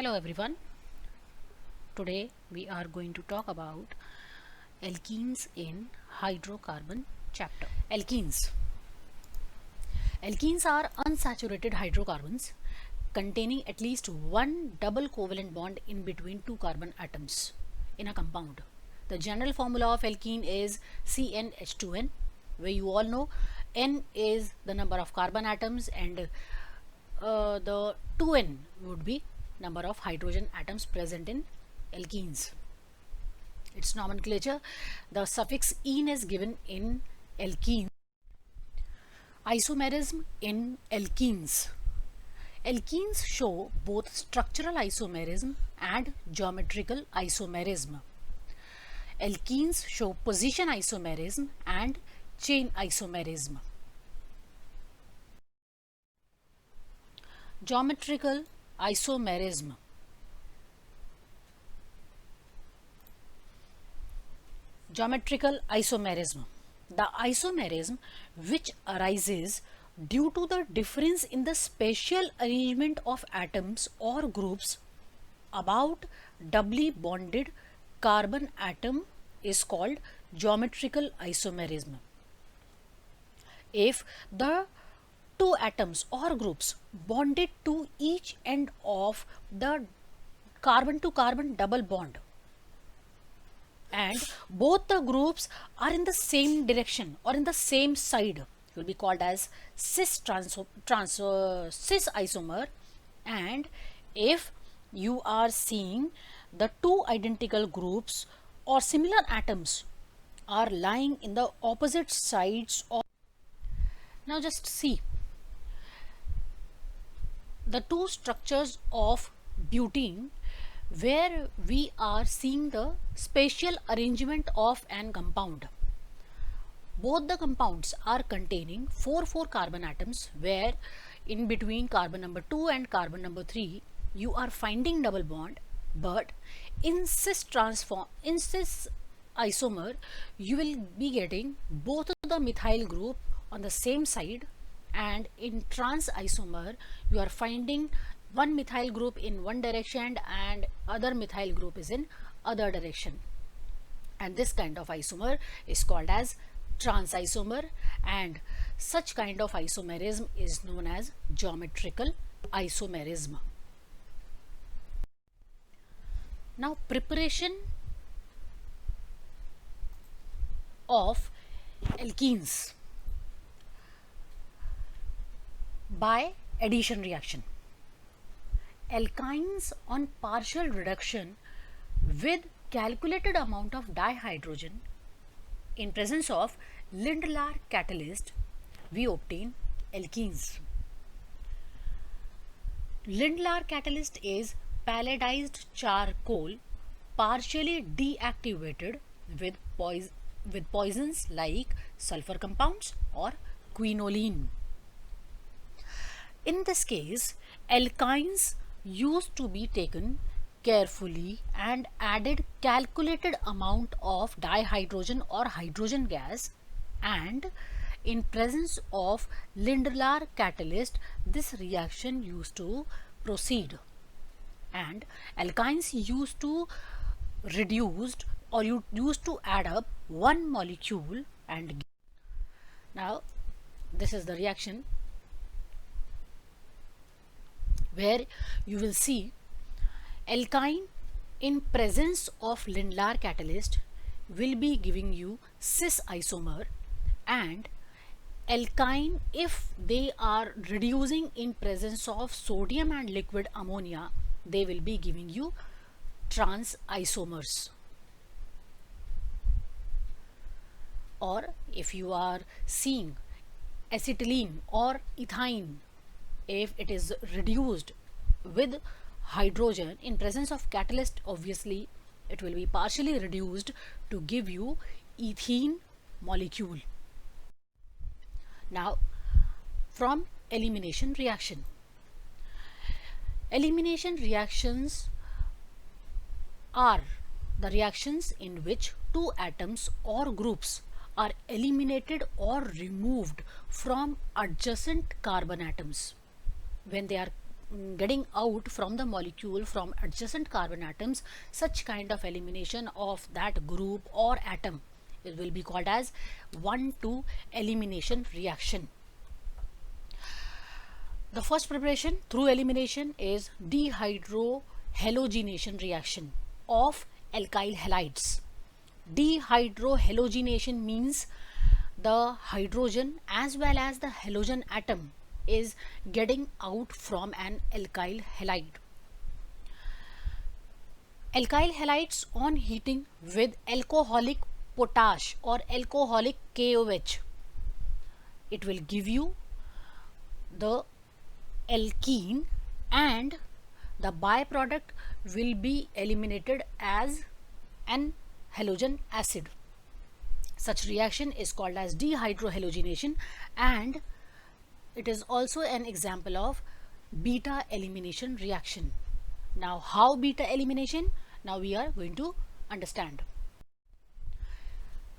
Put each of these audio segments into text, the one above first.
Hello everyone. Today we are going to talk about alkenes in hydrocarbon chapter. Alkenes. Alkenes are unsaturated hydrocarbons containing at least one double covalent bond in between two carbon atoms in a compound. The general formula of alkene is CnH2n, where you all know N is the number of carbon atoms and the 2n would be number of hydrogen atoms present in alkenes. Its nomenclature, the suffix "ene" is given in alkenes. Isomerism in alkenes. Alkenes show both structural isomerism and geometrical isomerism. Alkenes show position isomerism and chain isomerism. Geometrical isomerism. Geometrical isomerism. The isomerism which arises due to the difference in the spatial arrangement of atoms or groups about doubly bonded carbon atom is called geometrical isomerism. If the two atoms or groups bonded to each end of the carbon to carbon double bond and both the groups are in the same direction or in the same side, will be called as cis isomer. And if you are seeing the two identical groups or similar atoms are lying in the opposite sides of, now just see the two structures of butene, where we are seeing the spatial arrangement of an compound. Both the compounds are containing 4 carbon atoms, where in between carbon number 2 and carbon number 3 you are finding double bond, but in cis isomer you will be getting both of the methyl group on the same side, and in trans isomer you are finding one methyl group in one direction and other methyl group is in other direction, and this kind of isomer is called as trans isomer, and such kind of isomerism is known as geometrical isomerism. Now, preparation of alkenes by addition reaction. Alkynes on partial reduction with calculated amount of dihydrogen in presence of Lindlar catalyst, we obtain alkenes. Lindlar catalyst is palladized charcoal partially deactivated with poisons like sulfur compounds or quinoline. In this case, alkynes used to be taken carefully and added calculated amount of dihydrogen or hydrogen gas, and in presence of Lindlar catalyst this reaction used to proceed, and alkynes used to reduced or you used to add up one molecule. And now this is the reaction where you will see alkyne in presence of Lindlar catalyst will be giving you cis isomer, and alkyne if they are reducing in presence of sodium and liquid ammonia, they will be giving you trans isomers. Or if you are seeing acetylene or ethine, if it is reduced with hydrogen in presence of catalyst, obviously it will be partially reduced to give you ethene molecule. Now, from elimination reaction. Elimination reactions are the reactions in which two atoms or groups are eliminated or removed from adjacent carbon atoms when they are getting out from the molecule from adjacent carbon atoms, such kind of elimination of that group or atom, it will be called as 1,2 elimination reaction. The first preparation through elimination is dehydrohalogenation reaction of alkyl halides. Dehydrohalogenation means the hydrogen as well as the halogen atom is getting out from an alkyl halide. Alkyl halides on heating with alcoholic potash or alcoholic KOH, it will give you the alkene, and the byproduct will be eliminated as an halogen acid. Such reaction is called as dehydrohalogenation, and it is also an example of beta elimination reaction. Now, how beta elimination? Now we are going to understand.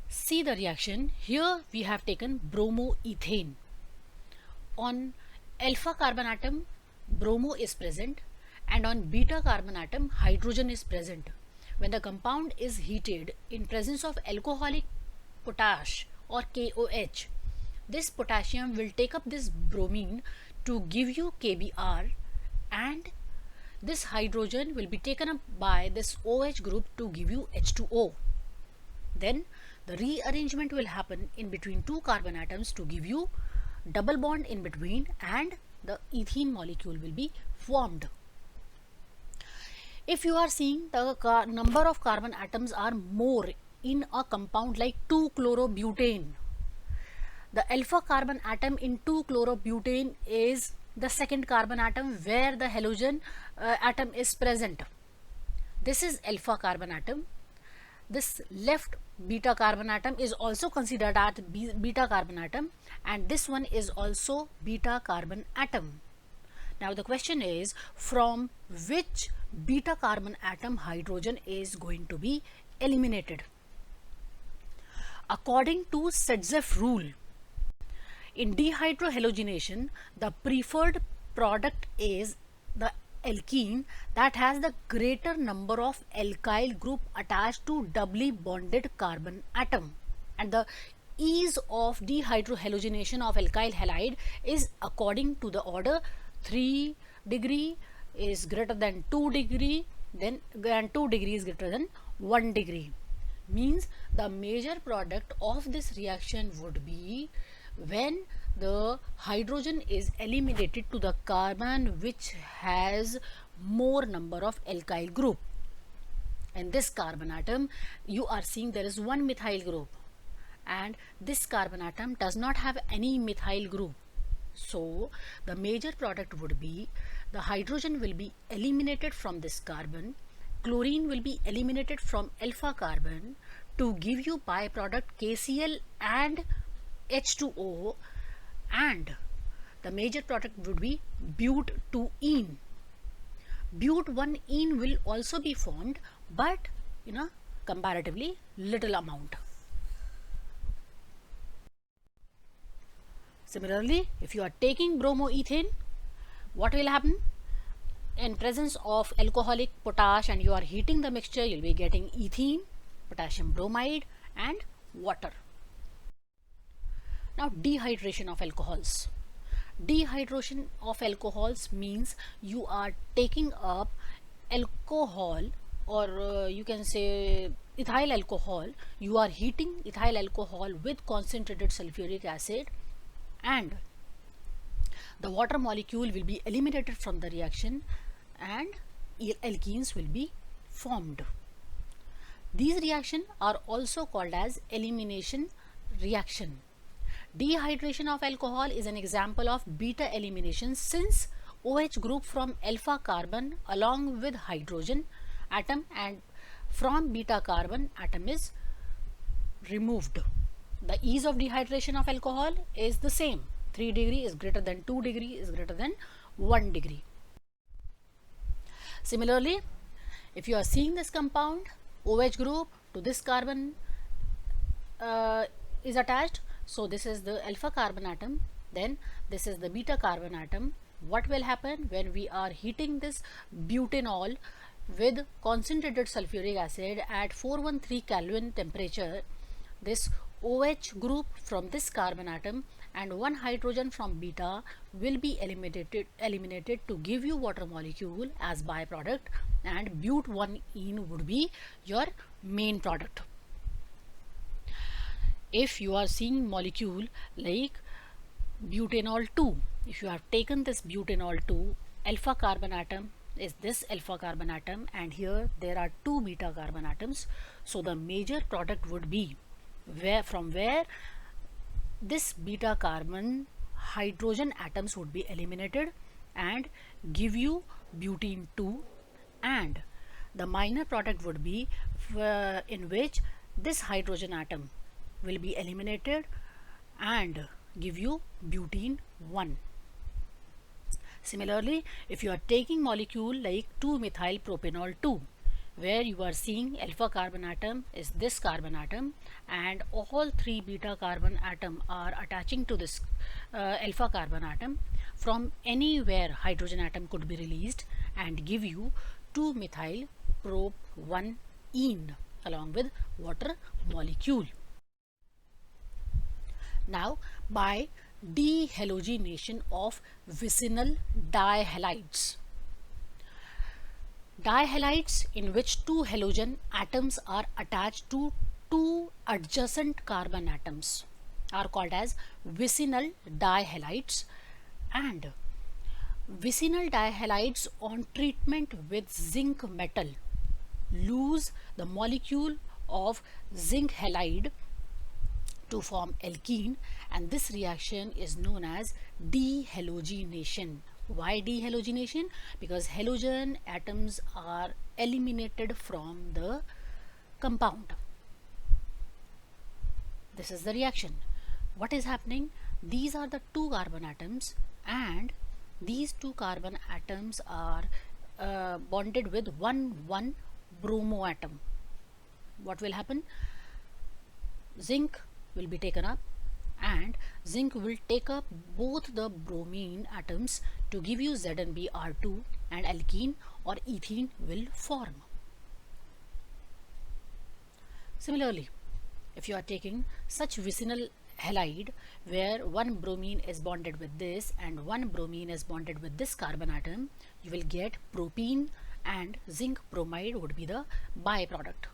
See the reaction. Here we have taken bromoethane. On alpha carbon atom, bromo is present, and on beta carbon atom, hydrogen is present. When the compound is heated in presence of alcoholic potash or KOH, this potassium will take up this bromine to give you KBr, and this hydrogen will be taken up by this OH group to give you H2O. Then the rearrangement will happen in between two carbon atoms to give you double bond in between, and the ethene molecule will be formed. If you are seeing the number of carbon atoms are more in a compound like 2-chlorobutane, the alpha carbon atom in 2-chlorobutane is the second carbon atom where the halogen atom is present. This is alpha carbon atom. This left beta carbon atom is also considered as beta carbon atom, and this one is also beta carbon atom. Now the question is, from which beta carbon atom hydrogen is going to be eliminated? According to Sedzeff rule, in dehydrohalogenation, the preferred product is the alkene that has the greater number of alkyl group attached to doubly bonded carbon atom, and the ease of dehydrohalogenation of alkyl halide is according to the order 3 degree is greater than 2 degree, then 2 degree is greater than 1 degree. Means the major product of this reaction would be when the hydrogen is eliminated to the carbon which has more number of alkyl group. In this carbon atom, you are seeing there is one methyl group, and this carbon atom does not have any methyl group. So the major product would be the hydrogen will be eliminated from this carbon, chlorine will be eliminated from alpha carbon to give you byproduct KCl and H2O, and the major product would be but2-ene. But1-ene will also be formed, but in a comparatively little amount. Similarly, if you are taking bromoethane, what will happen? In presence of alcoholic potash and you are heating the mixture, you will be getting ethene, potassium bromide and water. Now, dehydration of alcohols. Dehydration of alcohols means you are taking up alcohol, or you can say ethyl alcohol. You are heating ethyl alcohol with concentrated sulfuric acid, and the water molecule will be eliminated from the reaction and alkenes will be formed. These reactions are also called as elimination reaction. Dehydration of alcohol is an example of beta elimination, since OH group from alpha carbon along with hydrogen atom and from beta carbon atom is removed. The ease of dehydration of alcohol is the same. 3 degree is greater than 2 degree is greater than 1 degree. Similarly, if you are seeing this compound, OH group to this carbon is attached. So this is the alpha carbon atom, then this is the beta carbon atom, what will happen when we are heating this butanol with concentrated sulfuric acid at 413 Kelvin temperature? This OH group from this carbon atom and one hydrogen from beta will be eliminated to give you water molecule as byproduct, and but1-ene would be your main product. If you are seeing molecule like butanol 2, if you have taken this butanol 2, alpha carbon atom is this alpha carbon atom, and here there are 2 beta carbon atoms. So the major product would be from where this beta carbon hydrogen atoms would be eliminated and give you butene 2, and the minor product would be in which this hydrogen atom will be eliminated and give you butene 1. Similarly, if you are taking molecule like 2-methyl propanol 2, where you are seeing alpha carbon atom is this carbon atom and all 3 beta carbon atom are attaching to this alpha carbon atom, from anywhere hydrogen atom could be released and give you 2-methyl prop-1-ene along with water molecule. Now, by dehalogenation of vicinal dihalides. Dihalides in which 2 halogen atoms are attached to 2 adjacent carbon atoms are called as vicinal dihalides, and vicinal dihalides on treatment with zinc metal lose the molecule of zinc halide to form alkene, and this reaction is known as dehalogenation. Why dehalogenation? Because halogen atoms are eliminated from the compound. This is the reaction. What is happening? These are the 2 carbon atoms, and these 2 carbon atoms are bonded with one bromo atom. What will happen? Zinc will be taken up, and zinc will take up both the bromine atoms to give you ZnBr2, and alkene or ethene will form. Similarly, if you are taking such vicinal halide where one bromine is bonded with this and one bromine is bonded with this carbon atom, you will get propene, and zinc bromide would be the byproduct.